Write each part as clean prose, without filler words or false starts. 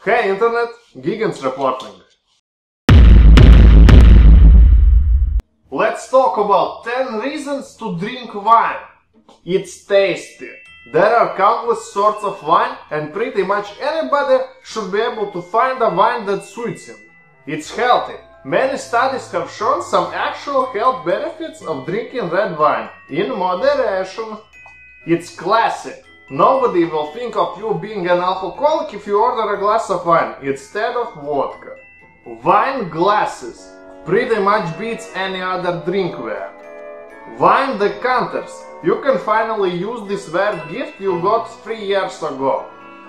Hey Internet, Giggins reporting. Let's talk about 10 reasons to drink wine. It's tasty. There are countless sorts of wine and pretty much anybody should be able to find a wine that suits him. It's healthy. Many studies have shown some actual health benefits of drinking red wine in moderation. It's classy. Nobody will think of you being an alcoholic if you order a glass of wine instead of vodka. Wine glasses pretty much beats any other drinkware. Wine decanters. You can finally use this rare gift you got 3 years ago.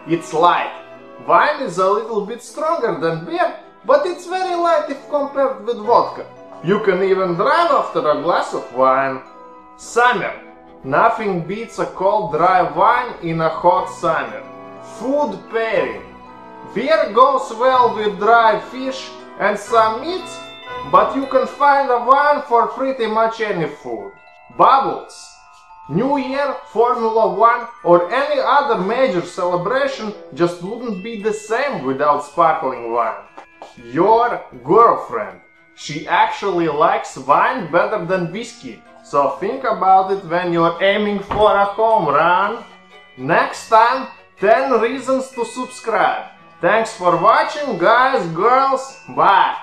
It's light. Wine is a little bit stronger than beer, but it's very light if compared with vodka. You can even drive after a glass of wine. Summer. Nothing beats a cold dry wine in a hot summer. Food pairing. Beer goes well with dry fish and some meats, but you can find a wine for pretty much any food. Bubbles. New Year, Formula 1 or any other major celebration just wouldn't be the same without sparkling wine. Your girlfriend. She actually likes wine better than whiskey, so think about it when you're aiming for a home run. Next time, 10 reasons to subscribe. Thanks for watching, guys, girls, bye!